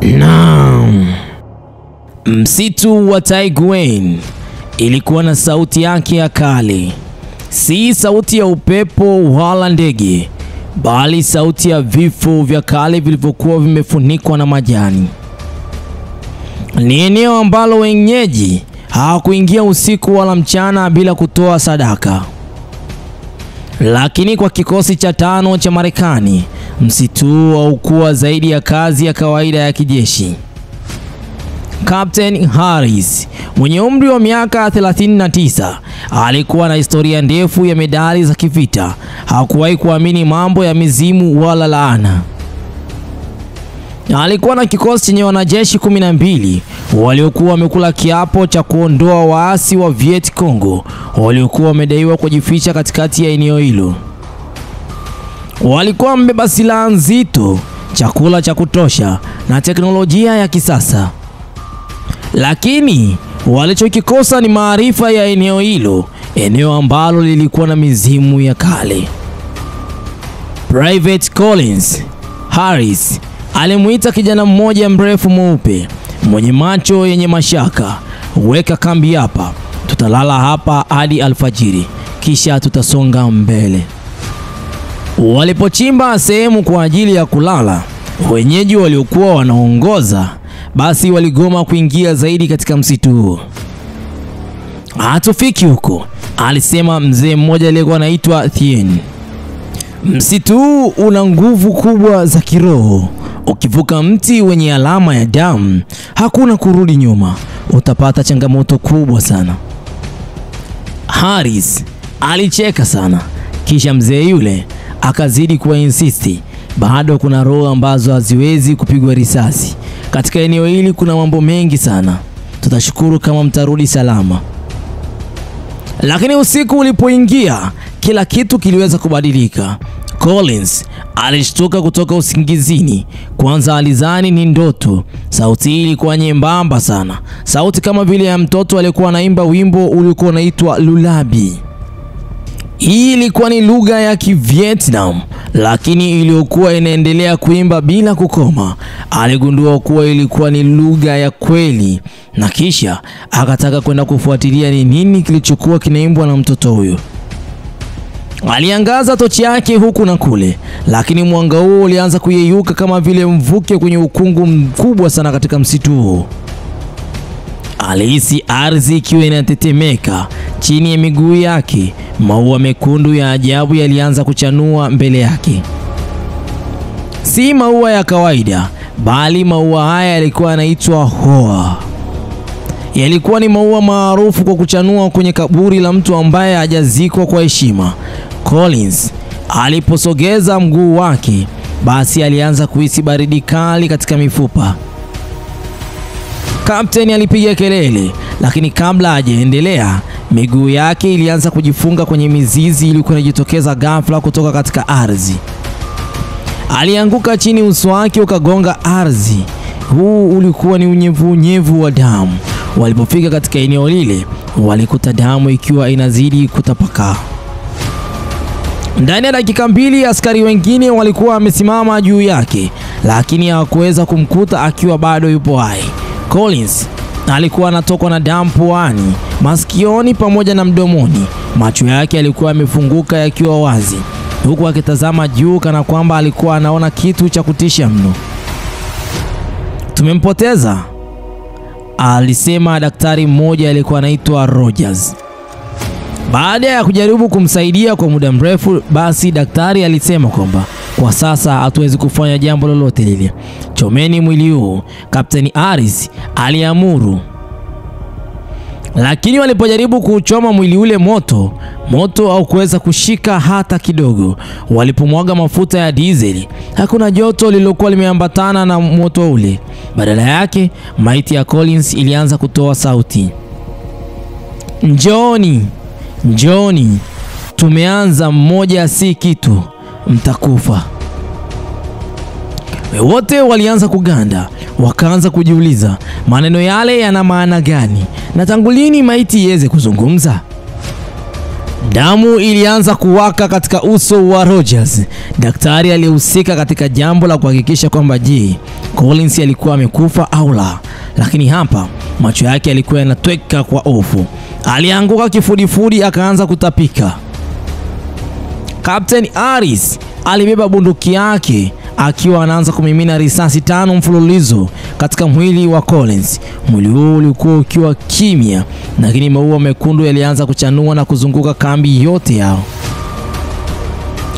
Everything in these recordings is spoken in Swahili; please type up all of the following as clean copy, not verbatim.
Naam. Msitu wa Taigwen ilikuwa na sauti yake ya kale, si sauti ya upepo wala ndege, bali sauti ya vifo vya kale vilivyokuwa vimefunikwa na majani. Ni eneo ambalo wenyeji hawakuingia usiku wala mchana bila kutoa sadaka. Lakini kwa kikosi cha 5 cha Marekani, msitu haukuwa zaidi ya kazi ya kawaida ya kijeshi. Captain Harris, mwenye umri wa miaka 39, alikuwa na historia ndefu ya medali za kivita. Hakuwahi kuamini mambo ya mizimu wala laana. Alikuwa na kikosi chenye wanajeshi 12 waliokuwa wamekula kiapo cha kuondoa waasi wa Viet Congo waliokuwa wamedaiwa kujificha katikati ya eneo hilo. Walikuwa wamebeba silaha nzito, chakula cha kutosha na teknolojia ya kisasa. Lakini walichokikosa ni maarifa ya eneo hilo, eneo ambalo lilikuwa na mizimu ya kale. Private Collins Harris alimuita kijana mmoja mrefu mweupe mwenye macho yenye mashaka. Weka kambi hapa, tutalala hapa hadi alfajiri, kisha tutasonga mbele. Walipochimba sehemu kwa ajili ya kulala, wenyeji waliokuwa wanaongoza basi waligoma kuingia zaidi katika msitu huo. Hatufiki huko, alisema mzee mmoja aliyekuwa anaitwa Thien. Msitu huu una nguvu kubwa za kiroho. Ukivuka mti wenye alama ya damu, hakuna kurudi nyuma. Utapata changamoto kubwa sana. Harris alicheka sana. Kisha mzee yule akazidi kuinsisti, bado kuna roho ambazo haziwezi kupigwa risasi. Katika eneo hili kuna mambo mengi sana. Tutashukuru kama mtarudi salama. Lakini usiku ulipoingia, kila kitu kiliweza kubadilika. Collins alishtuka kutoka usingizini. Kwanza alizani ni ndoto. Sauti hii ilikuwa nyembamba sana, sauti kama vile ya mtoto aliyekuwa anaimba wimbo uliokuwa unaitwa lullaby. Hii ilikuwa ni lugha ya Kivietnam, lakini iliyokuwa inaendelea kuimba bila kukoma. Aligundua kuwa ilikuwa ni lugha ya kweli, na kisha akataka kwenda kufuatilia ni nini kilichokuwa kinaimbwa na mtoto huyo. Aliangaza tochi yake huku na kule, lakini mwanga huo ulianza kuyeyuka kama vile mvuke kwenye ukungu mkubwa sana katika msitu huo. Alihisi ardhi ikiwa inatetemeka chini ya miguu yake. Maua mekundu ya ajabu yalianza kuchanua mbele yake. Si maua ya kawaida, bali maua haya yalikuwa yanaitwa hoa. Yalikuwa ni maua maarufu kwa kuchanua kwenye kaburi la mtu ambaye hajazikwa kwa heshima. Collins aliposogeza mguu wake, basi alianza kuhisi baridi kali katika mifupa. Captain alipiga kelele, lakini kabla hajaendelea, miguu yake ilianza kujifunga kwenye mizizi iliyokuwa inajitokeza ghafla kutoka katika ardhi. Alianguka chini, uso wake ukagonga ardhi. Huu ulikuwa ni unyevu wa damu. Walipofika katika eneo lile, walikuta damu ikiwa inazidi kutapakaa. Ndani ya dakika 2 askari wengine walikuwa wamesimama juu yake, lakini hawakuweza kumkuta akiwa bado yupo hai. Collins alikuwa anatokwa na damu puani, masikioni pamoja na mdomoni. Macho yake yalikuwa yamefunguka yakiwa wazi, huku akitazama juu kana kwamba alikuwa anaona kitu cha kutisha mno. Tumempoteza, alisema daktari mmoja aliyekuwa anaitwa Rogers. Baada ya kujaribu kumsaidia kwa muda mrefu, basi daktari alisema kwamba kwa sasa hatuwezi kufanya jambo lolote lile. Chomeni mwili huu, Captain Harris aliamuru. Lakini walipojaribu kuchoma mwili ule, moto haukuweza kushika hata kidogo. Walipomwaga mafuta ya diesel, hakuna joto lililokuwa limeambatana na moto ule. Badala yake, maiti ya Collins ilianza kutoa sauti. Njooni, tumeanza, mmoja si kitu, mtakufa. Wote walianza kuganda, wakaanza kujiuliza maneno yale yana maana gani, na tangu lini maiti iweze kuzungumza. Damu ilianza kuwaka katika uso wa Rogers. Daktari alihusika katika jambo la kuhakikisha kwamba Collins alikuwa amekufa au la, lakini hapa macho yake yalikuwa yanatweka kwa hofu. Alianguka kifudifudi akaanza kutapika. Captain Harris alibeba bunduki yake akiwa anaanza kumimina risasi 5 mfululizo katika mwili wa Collins. Mwili huo ulikuwa ukiwa kimya, lakini maua mekundu yalianza kuchanua na kuzunguka kambi yote yao.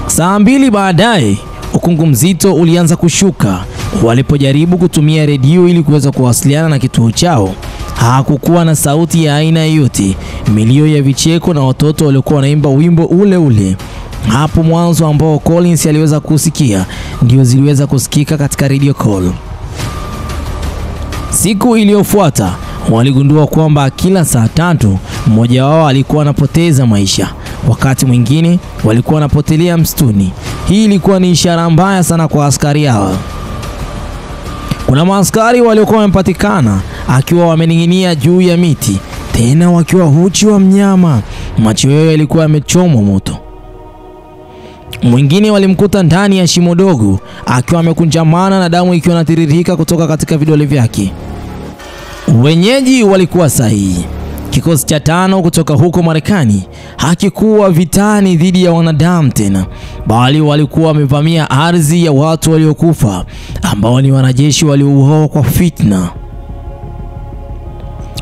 Saa 2 baadaye, ukungu mzito ulianza kushuka. Walipojaribu kutumia redio ili kuweza kuwasiliana na kituo chao, hakukuwa na sauti ya aina yoyote. Milio ya vicheko na watoto walikuwa wanaimba wimbo ule ule hapo mwanzo ambao Collins aliweza kusikia ndio ziliweza kusikika katika radio call. Siku iliyofuata waligundua kwamba kila saa 3 mmoja wao alikuwa anapoteza maisha, wakati mwingine walikuwa wanapotelea msituni. Hii ilikuwa ni ishara mbaya sana kwa askari hawa. Kuna maaskari waliokuwa wamepatikana akiwa wamening'inia juu ya miti, tena wakiwa uchi wa mnyama, macho yao yalikuwa yamechomwa moto. Mwingine walimkuta ndani ya shimo dogo akiwa amekunjamana na damu ikiwa inatiririka kutoka katika vidole vyake. Wenyeji walikuwa sahihi. Kikosi cha 5 kutoka huko Marekani hakikuwa vitani dhidi ya wanadamu tena, bali walikuwa wamevamia ardhi ya watu waliokufa ambao ni wanajeshi waliouawa kwa fitna.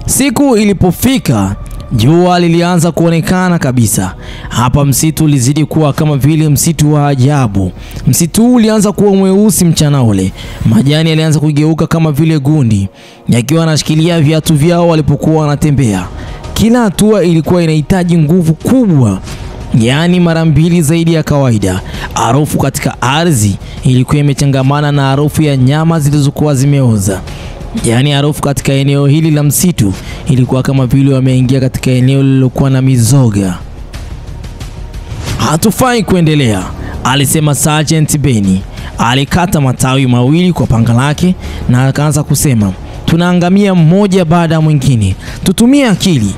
Siku ilipofika, jua lilianza kuonekana kabisa. Hapa msitu ulizidi kuwa kama vile msitu wa ajabu. Msitu ulianza kuwa mweusi mchana ule. Majani yalianza kugeuka kama vile gundi, yakiwa yanashikilia viatu vyao walipokuwa wanatembea. Kila hatua ilikuwa inahitaji nguvu kubwa, yaani mara 2 zaidi ya kawaida. Harufu katika ardhi ilikuwa imechangamana na harufu ya nyama zilizokuwa zimeoza. Yaani harufu katika eneo hili la msitu ilikuwa kama vile wameingia katika eneo lililokuwa na mizoga. Hatufai kuendelea, alisema Sergeant Benny. Alikata matawi mawili kwa panga lake na akaanza kusema, tunaangamia mmoja baada ya mwingine, tutumie akili.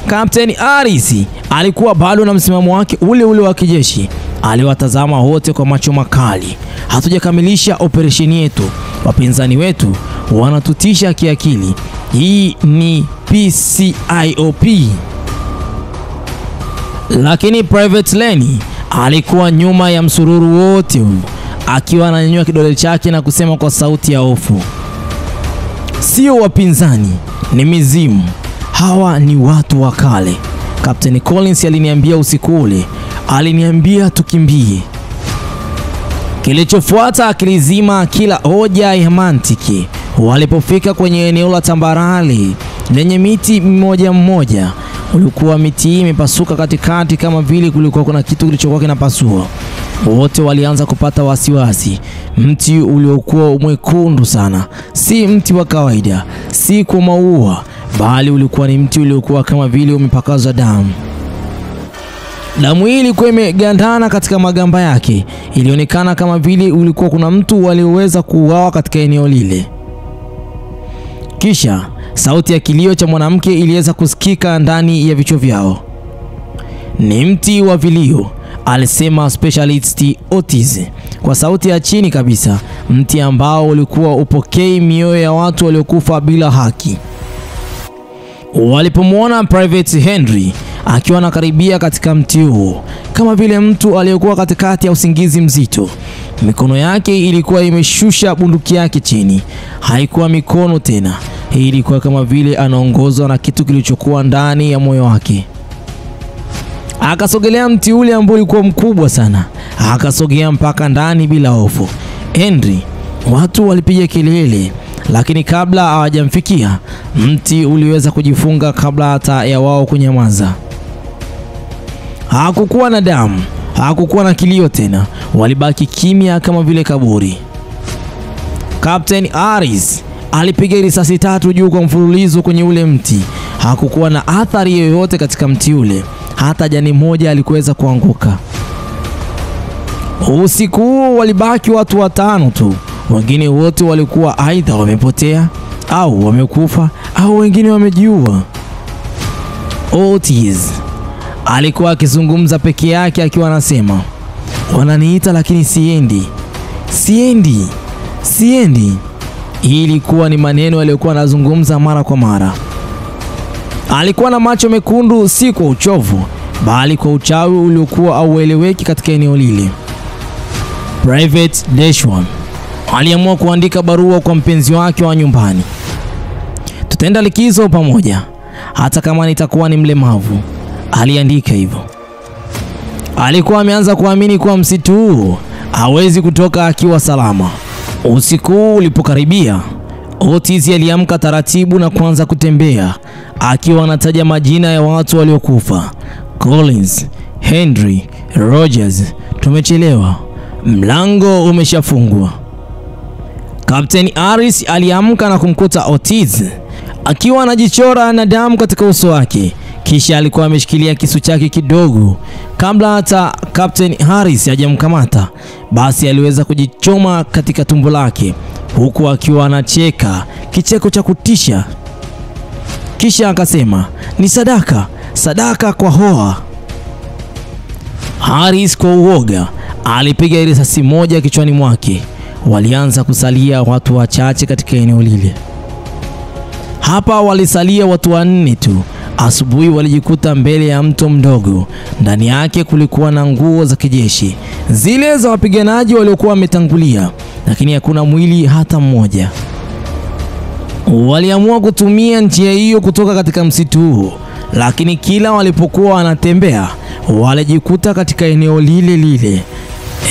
Captain Harris alikuwa bado na msimamo wake ule ule wa kijeshi. Aliwatazama wote kwa macho makali. Hatujakamilisha operesheni yetu. Wapinzani wetu wanatutisha kiakili. Hii ni PCIOP. Lakini Private Lenny alikuwa nyuma ya msururu wote huu, akiwa ananyanyua kidole chake na kusema kwa sauti ya hofu, sio wapinzani, ni mizimu. Hawa ni watu wa kale. Captain Collins aliniambia usiku ule, aliniambia tukimbie. Kilichofuata kilizima kila hoja ya mantiki. Walipofika kwenye eneo la tambarare lenye miti mmoja, ulikuwa miti imepasuka katikati kama vile kulikuwa kuna kitu kilichokuwa kinapasua. Wote walianza kupata wasiwasi. Mti uliokuwa mwekundu sana, si mti wa kawaida, si kwa maua, bali ulikuwa ni mti uliokuwa kama vile umepakazwa damu. Damu hii ilikuwa imegandana katika magamba yake. Ilionekana kama vile ulikuwa kuna mtu walioweza kuuawa katika eneo lile. Kisha sauti ya kilio cha mwanamke iliweza kusikika ndani ya vichwa vyao. Ni mti wa vilio, alisema Specialist Otis kwa sauti ya chini kabisa, mti ambao ulikuwa upokei mioyo ya watu waliokufa bila haki. Walipomwona Private Henry akiwa anakaribia katika mti huo kama vile mtu aliyekuwa katikati ya usingizi mzito, mikono yake ilikuwa imeshusha bunduki yake chini. Haikuwa mikono tena, hii ilikuwa kama vile anaongozwa na kitu kilichokuwa ndani ya moyo wake. Akasogelea mti ule ambao ulikuwa mkubwa sana, akasogea mpaka ndani bila hofu. Henry, watu walipiga kelele, lakini kabla hawajamfikia, mti uliweza kujifunga kabla hata ya wao kunyamaza. Hakukuwa na damu, hakukuwa na kilio tena, walibaki kimya kama vile kaburi. Captain Harris alipiga risasi 3 juu kwa mfululizo kwenye ule mti. Hakukuwa na athari yoyote katika mti ule, hata jani moja alikuweza kuanguka. Usiku huo walibaki watu 5 tu. Wengine wote walikuwa aidha wamepotea au wamekufa au wengine wamejiua. Otis alikuwa akizungumza peke yake akiwa anasema, wananiita lakini siendi. Siendi. Siendi. Hii ilikuwa ni maneno aliyokuwa anazungumza mara kwa mara. Alikuwa na macho mekundu, si kwa uchovu, bali kwa uchawi uliokuwa haueleweki katika eneo lile. Private Deshwan aliamua kuandika barua kwa mpenzi wake wa nyumbani. Tutaenda likizo pamoja, hata kama nitakuwa ni mlemavu, aliandika hivyo. Alikuwa ameanza kuamini kuwa msitu huu hawezi kutoka akiwa salama. Usiku ulipokaribia, Otis aliamka taratibu na kuanza kutembea, akiwa anataja majina ya watu waliokufa. Collins, Henry, Rogers. Tumechelewa. Mlango umeshafungwa. Captain Harris aliamka na kumkuta Otis akiwa anajichora na damu katika uso wake. Kisha alikuwa ameshikilia kisu chake kidogo. Kabla hata Captain Harris hajamkamata, basi aliweza kujichoma katika tumbo lake, huku akiwa anacheka kicheko cha kutisha. Kisha akasema, ni sadaka, sadaka kwa Hoa. Harris kwa uoga alipiga risasi moja kichwani mwake. Walianza kusalia watu wachache katika eneo lile. Hapa walisalia watu 4 tu. Asubuhi walijikuta mbele ya mto mdogo. Ndani yake kulikuwa na nguo za kijeshi, zile za wapiganaji waliokuwa wametangulia, lakini hakuna mwili hata mmoja. Waliamua kutumia njia hiyo kutoka katika msitu huo, lakini kila walipokuwa wanatembea walijikuta katika eneo lile lile.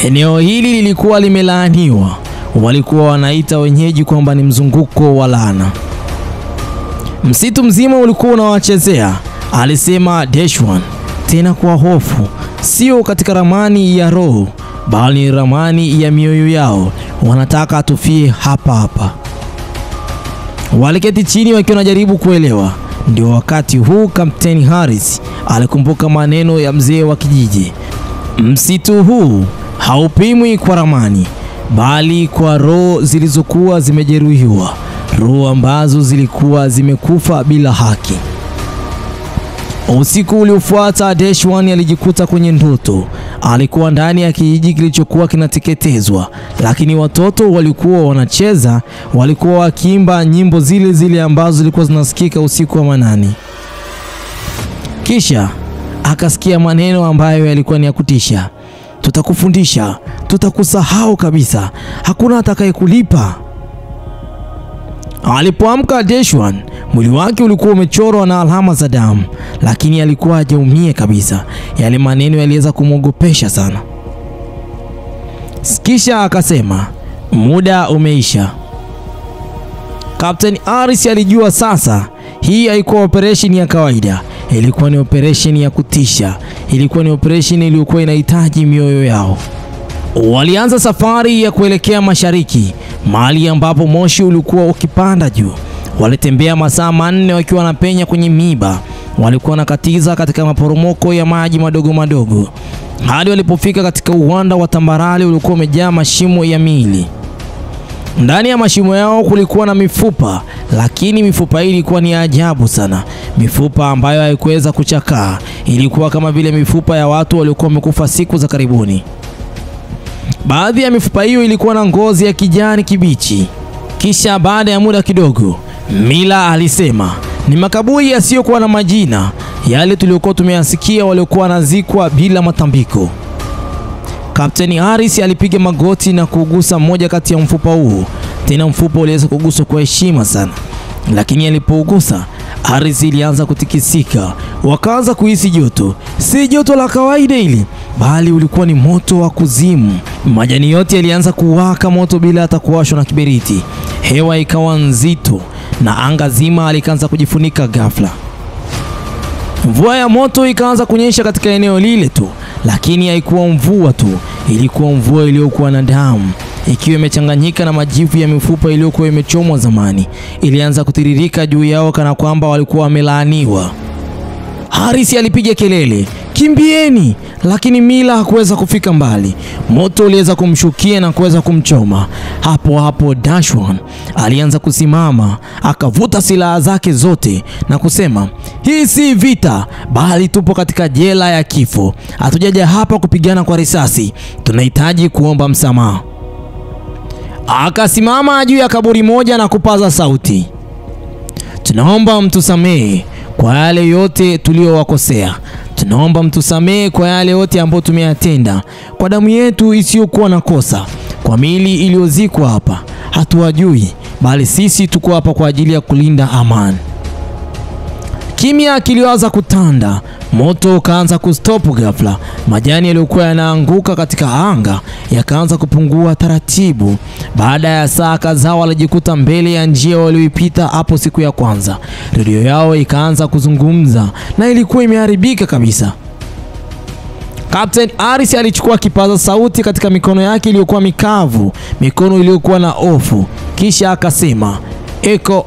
Eneo hili lilikuwa limelaaniwa. Walikuwa wanaita wenyeji kwamba ni mzunguko wa laana. Msitu mzima ulikuwa unawachezea, alisema Deshwan, tena kwa hofu. Sio katika ramani ya roho, bali ramani ya mioyo yao. Wanataka atufie hapa hapa. Waliketi chini wakiwa wanajaribu kuelewa. Ndio wakati huu Captain Harris alikumbuka maneno ya mzee wa kijiji. Msitu huu haupimwi kwa ramani, bali kwa roho zilizokuwa zimejeruhiwa, roho ambazo zilikuwa zimekufa bila haki. Usiku uliofuata, Deshwan alijikuta kwenye ndoto. Alikuwa ndani ya kijiji kilichokuwa kinateketezwa, lakini watoto walikuwa wanacheza, walikuwa wakiimba nyimbo zile zile ambazo zilikuwa zinasikika usiku wa manane. Kisha akasikia maneno ambayo yalikuwa ni ya kutisha. Tutakufundisha, tutakusahau kabisa, hakuna atakayekulipa. Alipoamka Deshwan, mwili wake ulikuwa umechorwa na alama za damu, lakini alikuwa hajaumia kabisa. Yale maneno yaliweza kumwogopesha sana. Kisha akasema, muda umeisha. Captain Harris alijua sasa hii haikuwa operation ya kawaida. Ilikuwa ni operation ya kutisha. Ilikuwa ni operation iliyokuwa inahitaji mioyo yao. Walianza safari ya kuelekea mashariki, mahali ambapo moshi ulikuwa ukipanda juu. Walitembea masaa 4 wakiwa wanapenya kwenye miba. Walikuwa wanakatiza katika maporomoko ya maji madogo madogo, hadi walipofika katika uwanda wa tambarare uliokuwa umejaa mashimo ya miili. Ndani ya mashimo yao kulikuwa na mifupa, lakini mifupa hii ilikuwa ni ajabu sana. Mifupa ambayo haikuweza kuchakaa. Ilikuwa kama vile mifupa ya watu waliokuwa wamekufa siku za karibuni. Baadhi ya mifupa hiyo ilikuwa na ngozi ya kijani kibichi. Kisha baada ya muda kidogo, Mila alisema, ni makaburi yasiyokuwa na majina, yale tuliokuwa tumeyasikia waliokuwa wanazikwa bila matambiko. Captain Harris alipiga magoti na kugusa mmoja kati ya mfupa huo. Tena mfupa uliweza kuguswa kwa heshima sana, lakini alipougusa, Harris ilianza kutikisika. Wakaanza kuhisi joto. Si joto la kawaida hili, bali ulikuwa ni moto wa kuzimu. Majani yote yalianza kuwaka moto bila hata kuwashwa na kiberiti. Hewa ikawa nzito na anga zima likaanza kujifunika ghafla. Mvua ya moto ikaanza kunyesha katika eneo lile tu, lakini haikuwa mvua tu, ilikuwa mvua iliyokuwa na damu, ikiwa imechanganyika na majivu ya mifupa iliyokuwa imechomwa zamani. Ilianza kutiririka juu yao kana kwamba walikuwa wamelaaniwa. Harris alipiga kelele, kimbieni! Lakini Mila hakuweza kufika mbali. Moto uliweza kumshukia na kuweza kumchoma. Hapo hapo Dashwan alianza kusimama, akavuta silaha zake zote na kusema, hii si vita, bali tupo katika jela ya kifo. Hatujaja hapa kupigana kwa risasi, tunahitaji kuomba msamaha. Akasimama juu ya kaburi moja na kupaza sauti, tunaomba mtusamehe kwa yale yote tuliowakosea. Tunaomba mtusamehe kwa yale yote ambayo tumeyatenda, kwa damu yetu isiyokuwa na kosa, kwa miili iliyozikwa hapa. Hatuwajui, bali sisi tuko hapa kwa ajili ya kulinda amani. Kimya kilianza kutanda. Moto ukaanza kustopu ghafla. Majani yaliyokuwa yanaanguka katika anga yakaanza kupungua taratibu. Baada ya saa kadhaa walijikuta mbele ya njia walioipita hapo siku ya kwanza. Redio yao ikaanza kuzungumza na ilikuwa imeharibika kabisa. Captain Harris alichukua kipaza sauti katika mikono yake iliyokuwa mikavu, mikono iliyokuwa na hofu, kisha akasema, Echo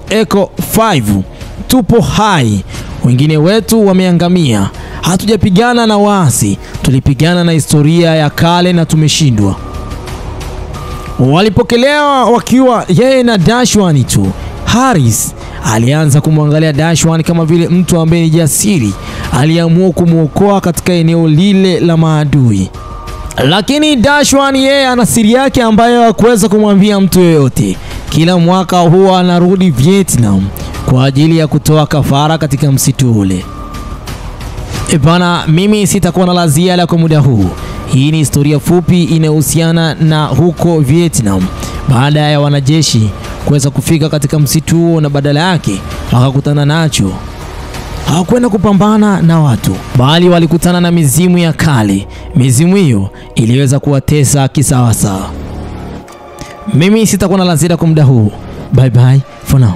5, tupo hai. Wengine wetu wameangamia. Hatujapigana na waasi, tulipigana na historia ya kale na tumeshindwa. Walipokelewa wakiwa yeye na Dashwan tu. Harris alianza kumwangalia Dashwan kama vile mtu ambaye ni jasiri, aliamua kumuokoa katika eneo lile la maadui. Lakini Dashwan yeye ana siri yake ambayo hakuweza kumwambia mtu yoyote. Kila mwaka huwa anarudi Vietnam kwa ajili ya kutoa kafara katika msitu ule. Bana, mimi sitakuwa na la ziada kwa muda huu. Hii ni historia fupi inayohusiana na huko Vietnam, baada ya wanajeshi kuweza kufika katika msitu huo na badala yake wakakutana nacho. Hawakwenda kupambana na watu, bali walikutana na mizimu ya kale. Mizimu hiyo iliweza kuwatesa kisawasawa. Mimi sitakuwa na la ziada kwa muda huu. Bye bye for now.